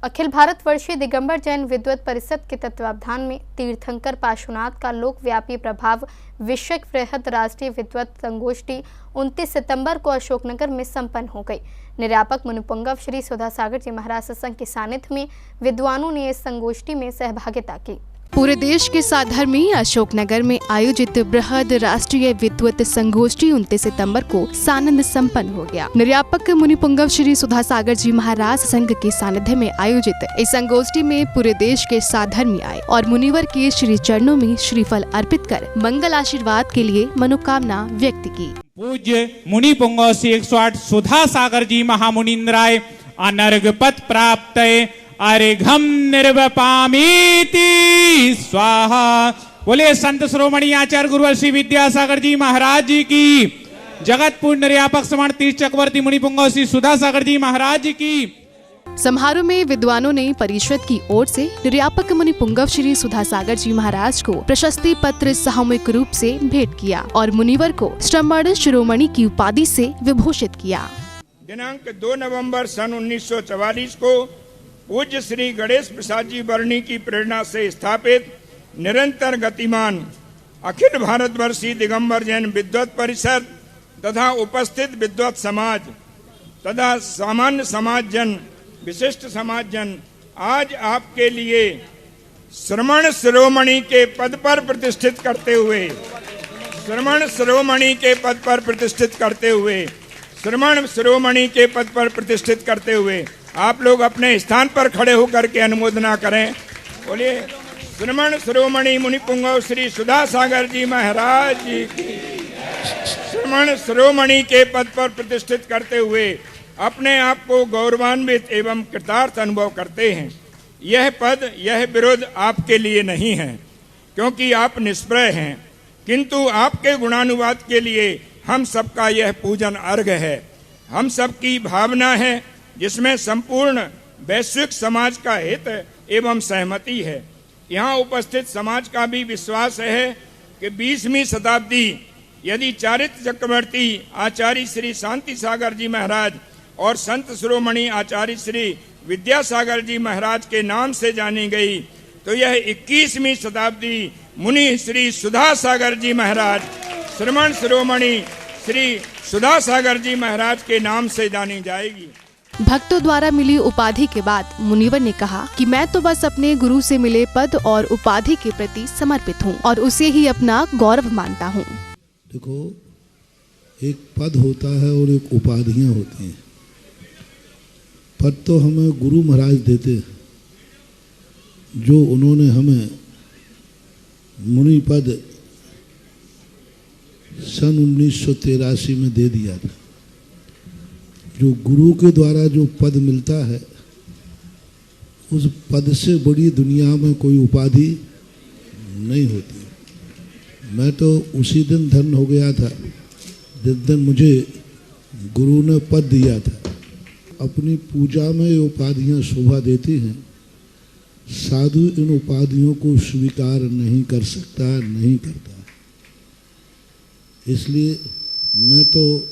अखिल भारत वर्षीय दिगंबर जैन विद्वत परिषद के तत्वावधान में तीर्थंकर पार्श्वनाथ का लोकव्यापी प्रभाव विषयक वृहद राष्ट्रीय विद्वत संगोष्ठी 29 सितंबर को अशोकनगर में संपन्न हो गई। निर्यापक मुनिपुंगव श्री सुधासागर जी महाराज सत्संग के सानिध्य में विद्वानों ने इस संगोष्ठी में सहभागिता की। पूरे देश के साधर्मी अशोकनगर में आयोजित बृहद राष्ट्रीय विद्वत संगोष्ठी 29 सितंबर को सानंद संपन्न हो गया। निर्यापक मुनिपुंगव श्री सुधासागर जी महाराज संघ के सानिध्य में आयोजित इस संगोष्ठी में पूरे देश के साधर्मी आए और मुनिवर के श्री चरणों में श्रीफल अर्पित कर मंगल आशीर्वाद के लिए मनोकामना व्यक्त की। पूज्य मुनिपुंगव श्री 108 सुधासागर जी महामुनिंद्राय अनर्घ पद प्राप्त अर्घम निर्वपामीति स्वाहा। बोले संत श्रोमणी आचार्य गुरुवर श्री विद्यासागर जी महाराज जी की, जगत पूर्ण निर्यापक समान तीर्थ चक्रवर्ती मुनिपुंगव श्री सुधासागर जी महाराज जी की। समारोह में विद्वानों ने परिषद की ओर से निर्यापक मुनिपुंगव श्री सुधासागर जी महाराज को प्रशस्ति पत्र सामूहिक रूप से भेंट किया और मुनिवर को श्रमण शिरोमणि की उपाधि से विभूषित किया। दिनांक 2 नवंबर सन 1944 को पूज्य श्री गणेश प्रसाद जी वर्णी की प्रेरणा से स्थापित निरंतर गतिमान अखिल भारतवर्षीय दिगंबर जैन विद्वत परिषद तथा उपस्थित विद्वत समाज तथा सामान्य समाज जन, विशिष्ट समाज जन आज आपके लिए श्रमण शिरोमणि के पद पर प्रतिष्ठित करते हुए श्रमण शिरोमणि के पद पर प्रतिष्ठित करते हुए श्रमण शिरोमणि के पद पर प्रतिष्ठित करते हुए आप लोग अपने स्थान पर खड़े होकर के अनुमोदना करें। बोलिए श्रमण शिरोमणि मुनिपुंगव श्री सुधासागर जी महाराज जी की। श्रमण शिरोमणि के पद पर प्रतिष्ठित करते हुए अपने आप को गौरवान्वित एवं कृतार्थ अनुभव करते हैं। यह पद, यह विरोध आपके लिए नहीं है क्योंकि आप निष्प्रय हैं, किंतु आपके गुणानुवाद के लिए हम सबका यह पूजन अर्घ है। हम सबकी भावना है जिसमें संपूर्ण वैश्विक समाज का हित एवं सहमति है। यहाँ उपस्थित समाज का भी विश्वास है कि 20वीं शताब्दी यदि चारित्र चक्रवर्ती आचार्य श्री शांति सागर जी महाराज और संत शिरोमणि आचार्य श्री विद्यासागर जी महाराज के नाम से जानी गई तो यह 21वीं शताब्दी मुनि श्री सुधासागर जी महाराज, श्रमण शिरोमणि श्री सुधासागर जी महाराज के नाम से जानी जाएगी। भक्तों द्वारा मिली उपाधि के बाद मुनिवर ने कहा कि मैं तो बस अपने गुरु से मिले पद और उपाधि के प्रति समर्पित हूँ और उसे ही अपना गौरव मानता हूँ। देखो, एक पद होता है और एक उपाधियां होती हैं। पद तो हमें गुरु महाराज देते हैं, जो उन्होंने हमें मुनि पद सन 1983 में दे दिया था। जो गुरु के द्वारा जो पद मिलता है, उस पद से बड़ी दुनिया में कोई उपाधि नहीं होती। मैं तो उसी दिन धन्य हो गया था जिस दिन मुझे गुरु ने पद दिया था। अपनी पूजा में ये उपाधियां शोभा देती हैं। साधु इन उपाधियों को स्वीकार नहीं कर सकता, नहीं करता। इसलिए मैं तो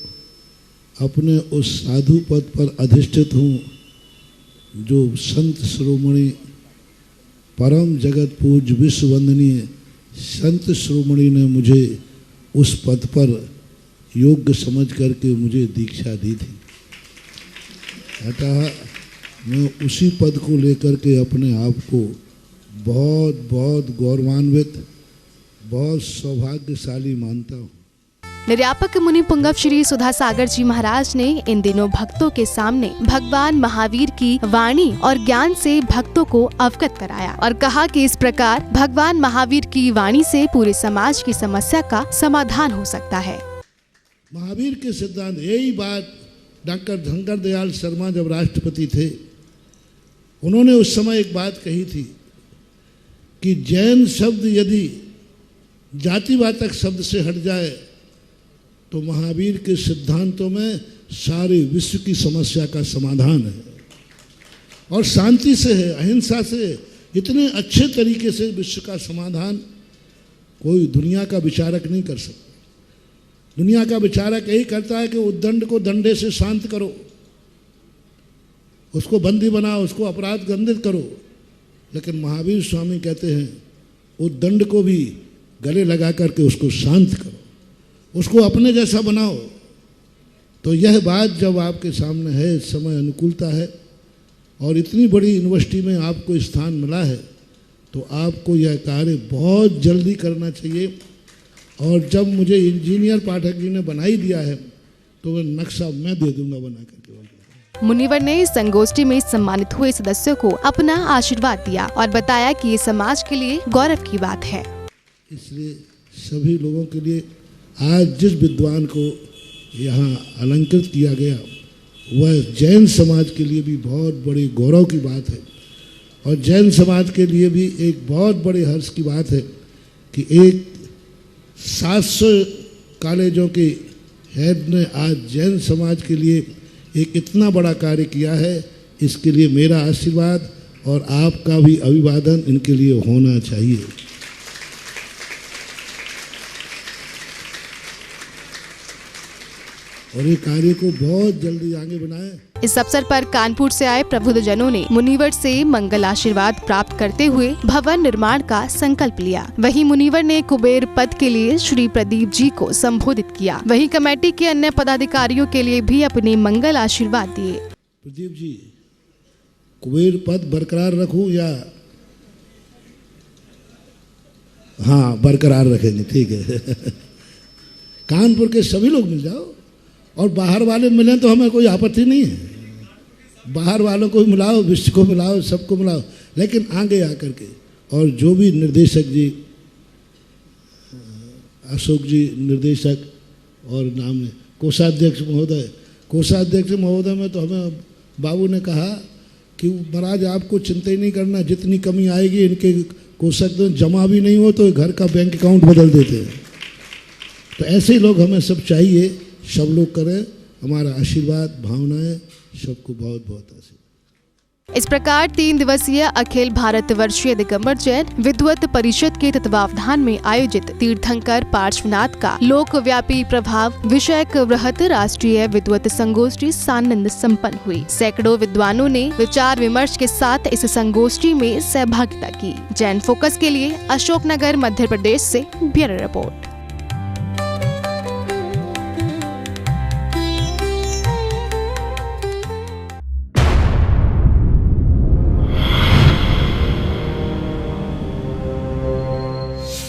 अपने उस साधु पद पर अधिष्ठित हूँ जो संत शिरोमणि परम जगत पूज्य विश्व वंदनीय संत शिरोमणि ने मुझे उस पद पर योग्य समझ करके मुझे दीक्षा दी थी। अतः मैं उसी पद को लेकर के अपने आप को बहुत बहुत गौरवान्वित, बहुत सौभाग्यशाली मानता हूँ। निर्यापक मुनिपुंगव श्री सुधासागर जी महाराज ने इन दिनों भक्तों के सामने भगवान महावीर की वाणी और ज्ञान से भक्तों को अवगत कराया और कहा कि इस प्रकार भगवान महावीर की वाणी से पूरे समाज की समस्या का समाधान हो सकता है। महावीर के सिद्धांत, यही बात डॉक्टर धनकर दयाल शर्मा जब राष्ट्रपति थे, उन्होंने उस समय एक बात कही थी कि जैन शब्द यदि जातिवाचक शब्द से हट जाए तो महावीर के सिद्धांतों में सारे विश्व की समस्या का समाधान है और शांति से है, अहिंसा से। इतने अच्छे तरीके से विश्व का समाधान कोई दुनिया का विचारक नहीं कर सकता। दुनिया का विचारक यही करता है कि उद्दंड को दंडे से शांत करो, उसको बंदी बनाओ, उसको अपराध दंडित करो, लेकिन महावीर स्वामी कहते हैं उस दंड को भी गले लगा करके उसको शांत करो, उसको अपने जैसा बनाओ। तो यह बात जब आपके सामने है, समय अनुकूलता है और इतनी बड़ी यूनिवर्सिटी में आपको स्थान मिला है, तो आपको यह कार्य बहुत जल्दी करना चाहिए। और जब मुझे इंजीनियर पाठक जी ने बना ही दिया है तो वह नक्शा मैं दे दूंगा बना करके। मुनिवर ने इस संगोष्ठी में सम्मानित हुए सदस्यों को अपना आशीर्वाद दिया और बताया कि ये समाज के लिए गौरव की बात है। इसलिए सभी लोगों के लिए आज जिस विद्वान को यहाँ अलंकृत किया गया वह जैन समाज के लिए भी बहुत बड़ी गौरव की बात है और जैन समाज के लिए भी एक बहुत बड़े हर्ष की बात है कि एक 700 कॉलेजों के हेड ने आज जैन समाज के लिए एक इतना बड़ा कार्य किया है। इसके लिए मेरा आशीर्वाद और आपका भी अभिवादन इनके लिए होना चाहिए। और ये कार्य को बहुत जल्दी आगे बढ़ाएं। इस अवसर पर कानपुर से आए प्रबुद्ध जनों ने मुनिवर से मंगल आशीर्वाद प्राप्त करते हुए भवन निर्माण का संकल्प लिया। वहीं मुनिवर ने कुबेर पद के लिए श्री प्रदीप जी को संबोधित किया। वहीं कमेटी के अन्य पदाधिकारियों के लिए भी अपने मंगल आशीर्वाद दिए। प्रदीप जी, कुबेर पद बरकरार रखूं या? हाँ, बरकरार रखेंगे, ठीक है। कानपुर के सभी लोग मिल जाओ और बाहर वाले मिलें तो हमें कोई आपत्ति नहीं है। बाहर वालों को मिलाओ, विश्व को मिलाओ, सबको मिलाओ, लेकिन आगे आकर के और जो भी निर्देशक जी, अशोक जी निर्देशक और नाम है कोषाध्यक्ष महोदय में तो हमें बाबू ने कहा कि महाराज आपको चिंता ही नहीं करना, जितनी कमी आएगी इनके कोषक तो जमा भी नहीं हो तो घर का बैंक अकाउंट बदल देते हैं। तो ऐसे लोग हमें सब चाहिए, सब लोग करें। हमारा आशीर्वाद, भावनाएं सबको बहुत बहुत आशीर्वाद। इस प्रकार 3 दिवसीय अखिल भारत वर्षीय दिगंबर जैन विद्वत परिषद के तत्वावधान में आयोजित तीर्थंकर पार्श्वनाथ का लोकव्यापी प्रभाव विषयक वृहत राष्ट्रीय विद्वत संगोष्ठी सानंद संपन्न हुई। सैकड़ों विद्वानों ने विचार विमर्श के साथ इस संगोष्ठी में सहभागिता की। जैन फोकस के लिए अशोकनगर, मध्य प्रदेश से ब्यूरो रिपोर्ट।